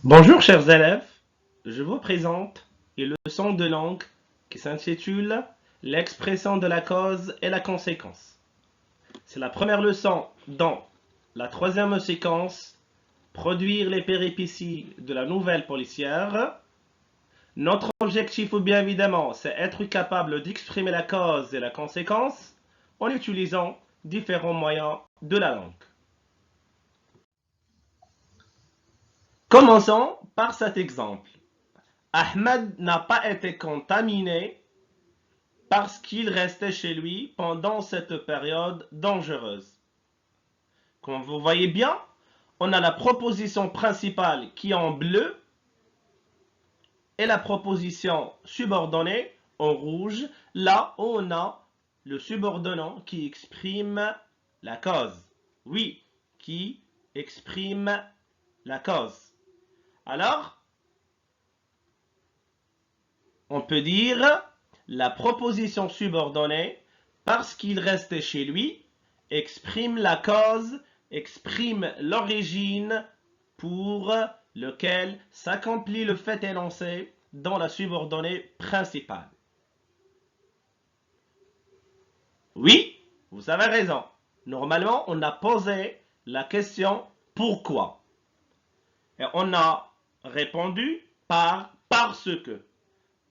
Bonjour chers élèves, je vous présente une leçon de langue qui s'intitule L'expression de la cause et la conséquence. C'est la première leçon dans la troisième séquence, produire les péripéties de la nouvelle policière. Notre objectif, bien évidemment, c'est être capable d'exprimer la cause et la conséquence en utilisant différents moyens de la langue. Commençons par cet exemple. Ahmed n'a pas été contaminé parce qu'il restait chez lui pendant cette période dangereuse. Comme vous voyez bien, on a la proposition principale qui est en bleu et la proposition subordonnée en rouge, là où on a le subordonnant qui exprime la cause. Oui, qui exprime la cause. Alors, on peut dire la proposition subordonnée, parce qu'il restait chez lui, exprime la cause, exprime l'origine pour lequel s'accomplit le fait énoncé dans la subordonnée principale. Oui, vous avez raison. Normalement, on a posé la question pourquoi. Et on a répondu par parce que.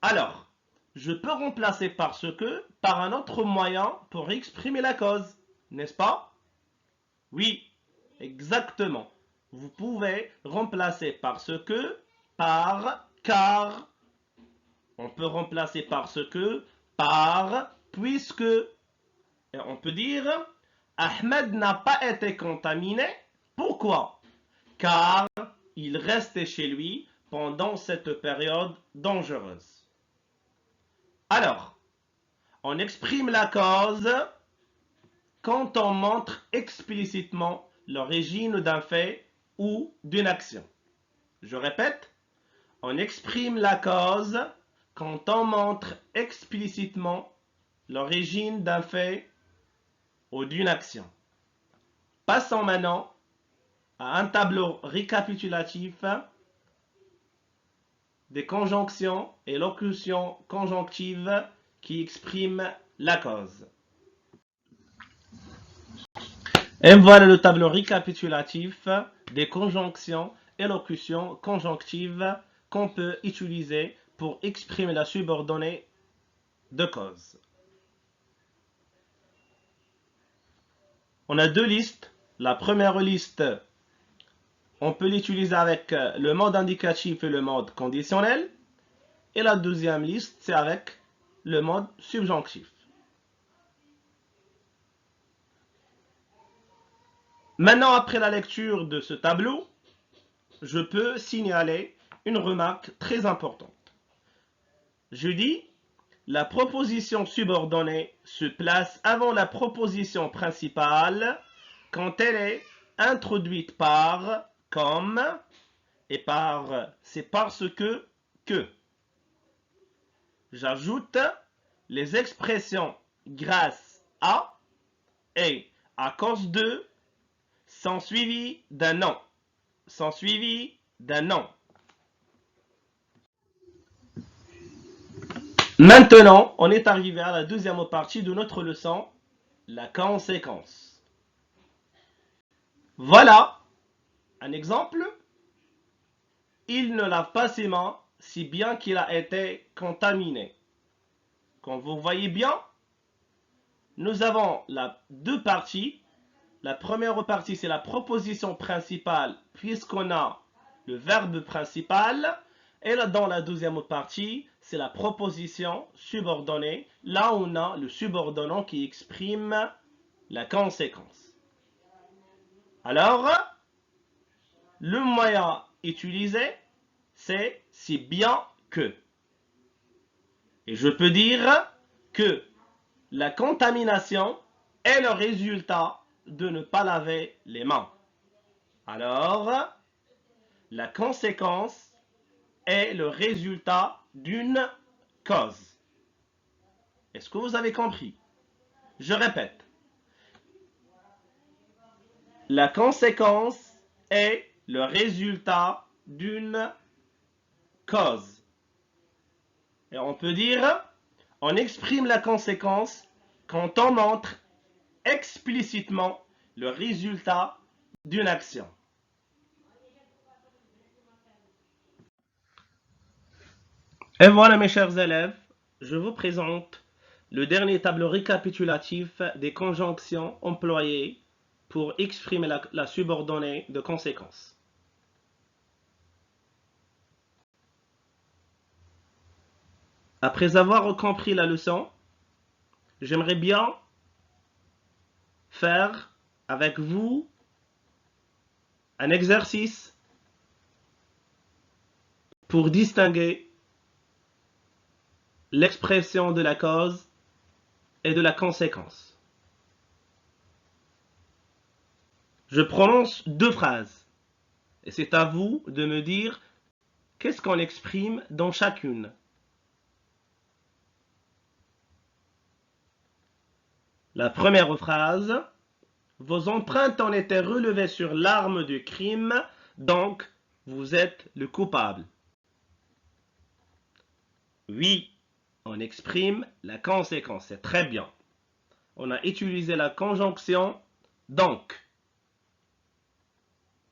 Alors, je peux remplacer parce que par un autre moyen pour exprimer la cause, n'est-ce pas? Oui, exactement. Vous pouvez remplacer parce que par car. On peut remplacer parce que par puisque. Et on peut dire Ahmed n'a pas été contaminé. Pourquoi? Car il restait chez lui pendant cette période dangereuse. Alors, on exprime la cause quand on montre explicitement l'origine d'un fait ou d'une action. Je répète, on exprime la cause quand on montre explicitement l'origine d'un fait ou d'une action. Passons maintenant à un tableau récapitulatif des conjonctions et locutions conjonctives qui expriment la cause. Et voilà le tableau récapitulatif des conjonctions et locutions conjonctives qu'on peut utiliser pour exprimer la subordonnée de cause. On a deux listes. La première liste, on peut l'utiliser avec le mode indicatif et le mode conditionnel. Et la deuxième liste, c'est avec le mode subjonctif. Maintenant, après la lecture de ce tableau, je peux signaler une remarque très importante. Je dis, la proposition subordonnée se place avant la proposition principale quand elle est introduite par, comme, et par, c'est parce que. J'ajoute les expressions grâce à et à cause de sont suivies d'un nom. Sont suivies d'un nom. Maintenant, on est arrivé à la deuxième partie de notre leçon, la conséquence. Voilà un exemple. Il ne lave pas ses mains si bien qu'il a été contaminé. Comme vous voyez bien, nous avons deux parties. La première partie, c'est la proposition principale puisqu'on a le verbe principal. Et là, dans la deuxième partie, c'est la proposition subordonnée. Là, on a le subordonnant qui exprime la conséquence. Alors, le moyen utilisé, c'est si bien que. Et je peux dire que la contamination est le résultat de ne pas laver les mains. Alors, la conséquence est le résultat d'une cause. Est-ce que vous avez compris? Je répète. La conséquence est le résultat d'une cause. Et on peut dire, on exprime la conséquence quand on montre explicitement le résultat d'une action. Et voilà mes chers élèves, je vous présente le dernier tableau récapitulatif des conjonctions employées pour exprimer la subordonnée de conséquence. Après avoir compris la leçon, j'aimerais bien faire avec vous un exercice pour distinguer l'expression de la cause et de la conséquence. Je prononce deux phrases et c'est à vous de me dire qu'est-ce qu'on exprime dans chacune. La première phrase, vos empreintes ont été relevées sur l'arme du crime, donc vous êtes le coupable. Oui, on exprime la conséquence, c'est très bien. On a utilisé la conjonction donc.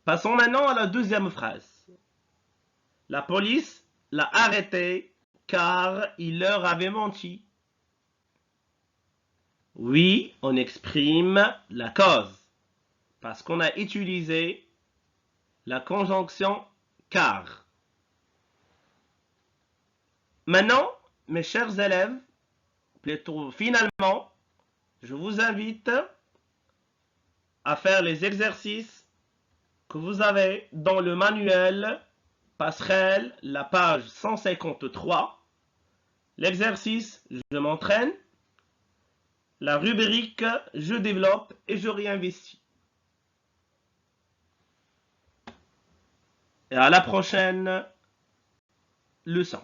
Passons maintenant à la deuxième phrase. La police l'a arrêté car il leur avait menti. Oui, on exprime la cause parce qu'on a utilisé la conjonction car. Maintenant, mes chers élèves, plutôt finalement, je vous invite à faire les exercices que vous avez dans le manuel Passerelle, la page 153. L'exercice je m'entraîne, la rubrique je développe et je réinvestis. Et à la prochaine leçon.